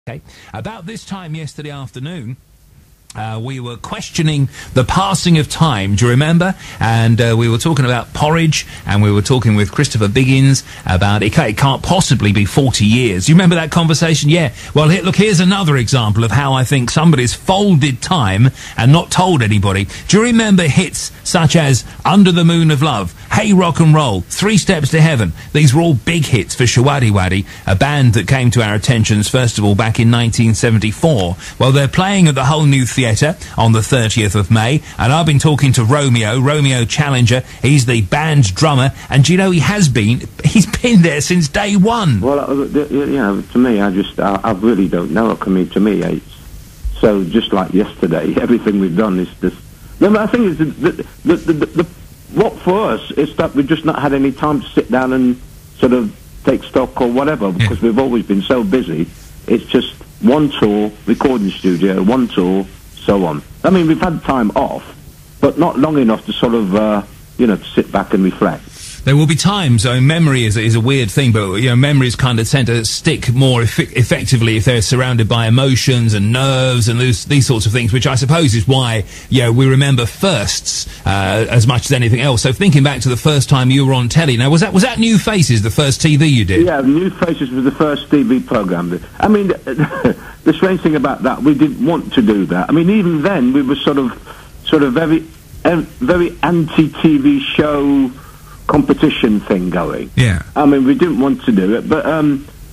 Okay. About this time yesterday afternoon, we were questioning the passing of time, do you remember? And we were talking about porridge, and we were talking with Christopher Biggins about it can't possibly be 40 years. Do you remember that conversation? Yeah. Well, look, here's another example of how I think somebody's folded time and not told anybody. Do you remember hits such as Under the Moon of Love, Hey Rock and Roll, Three Steps to Heaven? These were all big hits for Showaddywaddy, a band that came to our attentions, first of all, back in 1974. Well, they're playing at the Whole New Theatre on the 30th of May, and I've been talking to Romeo Challenger. He's the band's drummer, and do you know he's been there since day one. Well, you know, to me, I really don't know. I mean, to me, it's so just like yesterday. Everything we've done is just. No, I think it's what for us is that we've just not had any time to sit down and sort of take stock or whatever, because we've always been so busy. It's just one tour, recording studio, one tour, so on. I mean, we've had time off, but not long enough to sort of, to sit back and reflect. There will be times, memory is a weird thing, but, memories kind of tend to stick more effectively if they're surrounded by emotions and nerves and these sorts of things, which I suppose is why, we remember firsts, as much as anything else. So thinking back to the first time you were on telly, now, was that New Faces, the first TV you did? Yeah, New Faces was the first TV programme. I mean, the strange thing about that, we didn't want to do that. I mean, even then, we were sort of very anti-TV show competition thing going. Yeah. I mean, we didn't want to do it, but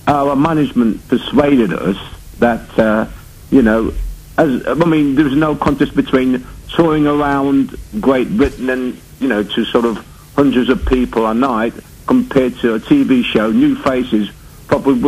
our management persuaded us that, there was no contest between touring around Great Britain and, to sort of hundreds of people a night compared to a TV show, New Faces, probably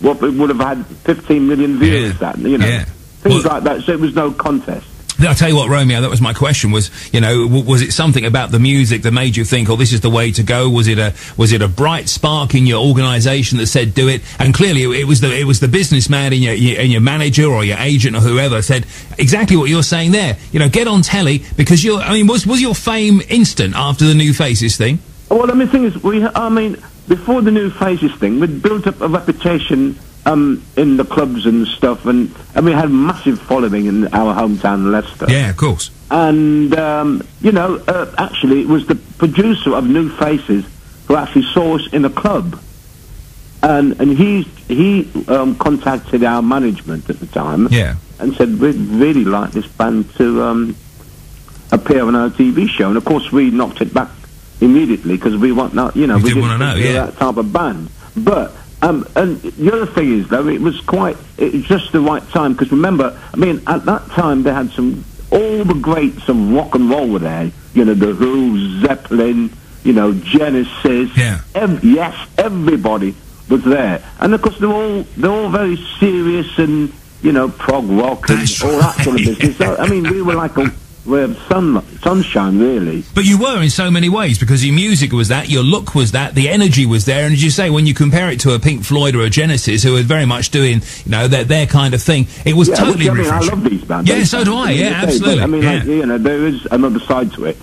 what would have had 15 million viewers, things like that, so it was no contest. I'll tell you what, Romeo, that was my question, was it something about the music that made you think, oh, this is the way to go? Was it a bright spark in your organisation that said do it? And clearly it was the businessman in your manager or your agent or whoever said exactly what you're saying there. Get on telly, because was your fame instant after the New Faces thing? Well, the thing is, before the New Faces thing, we'd built up a reputation in the clubs and stuff, and we had a massive following in our hometown, Leicester. Yeah, of course. And, actually, it was the producer of New Faces who actually saw us in a club. And he contacted our management at the time. Yeah. And said, we'd really like this band to appear on our TV show. And, of course, we knocked it back immediately, because we want not, we didn't want to know, that type of band. But and the other thing is, though, it was just the right time, because remember, at that time they had all the greats of rock and roll were there. The Who, Zeppelin, Genesis. Yeah. Everybody was there, and of course they're all very serious and prog rock and all that sort of business. So, we were like a sunshine, really. But you were in so many ways, because your music was that, your look was that, the energy was there, and as you say, when you compare it to a Pink Floyd or a Genesis, who are very much doing, their kind of thing, it was totally refreshing. I love these bands. Yeah, so do I. Yeah, absolutely. But, there is another side to it.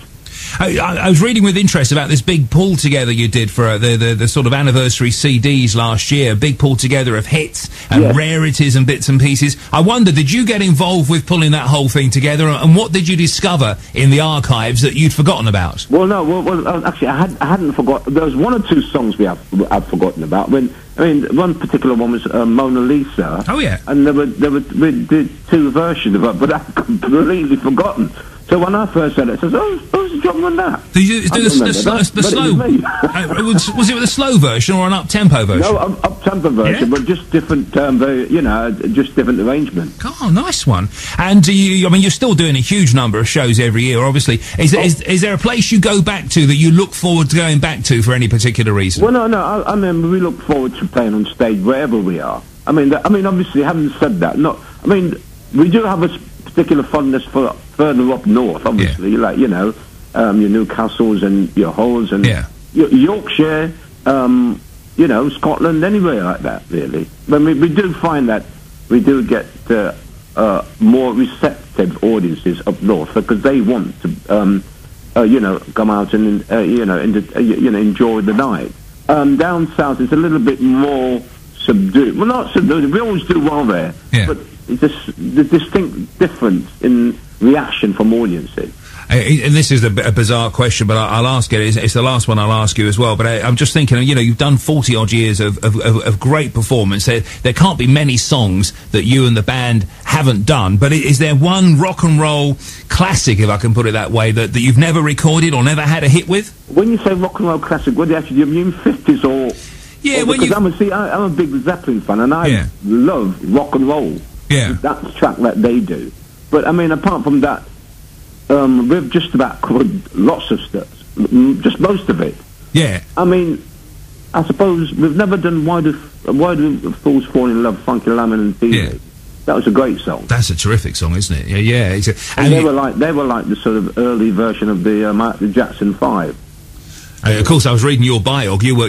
I was reading with interest about this big pull together you did for the sort of anniversary CDs last year, a big pull together of hits and rarities and bits and pieces. I wonder, did you get involved with pulling that whole thing together, and what did you discover in the archives that you'd forgotten about? Well, no, actually, I hadn't forgotten. There was one or two songs I'd forgotten about. One particular one was Mona Lisa. Oh yeah, and we did two versions of it, but I'd completely forgotten. So when I first said it, I said, who's the drummer on that? Did you do the slow? Was it with a slow version or an up-tempo version? No, up-tempo version, but just different, just different arrangement. Oh, nice one. And you're still doing a huge number of shows every year, obviously. Is there a place you go back to that you look forward to going back to for any particular reason? Well, no, we look forward to playing on stage wherever we are. Obviously, having said that, we do have a particular fondness for further up north, obviously, like, your Newcastles and your Hulls and your Yorkshire, Scotland, anywhere like that, really. But we do find that we do get more receptive audiences up north, because they want to, come out and, enjoy the night. Down south, it's a little bit more subdued. Well, not subdued. We always do well there. Yeah. But it's the distinct difference in reaction from audiences. And this is a bizarre question, but I'll ask it. It's the last one I'll ask you as well. But I'm just thinking, you know, you've done 40 odd years of great performance. There can't be many songs that you and the band haven't done. But is there one rock and roll classic, if I can put it that way, that you've never recorded or never had a hit with? When you say rock and roll classic, what do you actually do? You mean 50s or? Yeah, or because I'm a big Zeppelin fan, and I love rock and roll. Yeah, that's the track that they do. But I mean, apart from that. We've just about covered lots of stuff, just most of it. Yeah. I mean, I suppose we've never done Why Do Fools Fall in Love, Funky Lemon and Tea. Yeah. That was a great song. That's a terrific song, isn't it? Yeah. And they were like the sort of early version of the Jackson 5. Of course, I was reading your bio. You were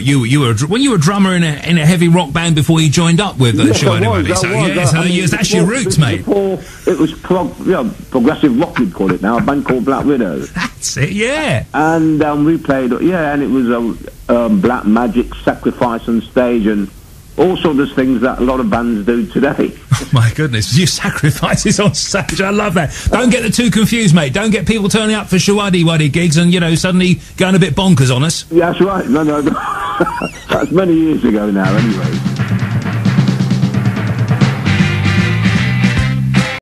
when you were a drummer in a heavy rock band before you joined up with Showaddywaddy. That's your roots, mate. It was progressive rock, we'd call it now. A band called Black Widow. That's it, yeah. And we played, and it was Black Magic, Sacrifice on stage, and all sorts of things that a lot of bands do today. Oh my goodness, you sacrifices on stage. I love that. Don't get the two confused, mate. Don't get people turning up for Showaddywaddy gigs and, suddenly going a bit bonkers on us. Yeah, that's right. No. That's many years ago now, anyway.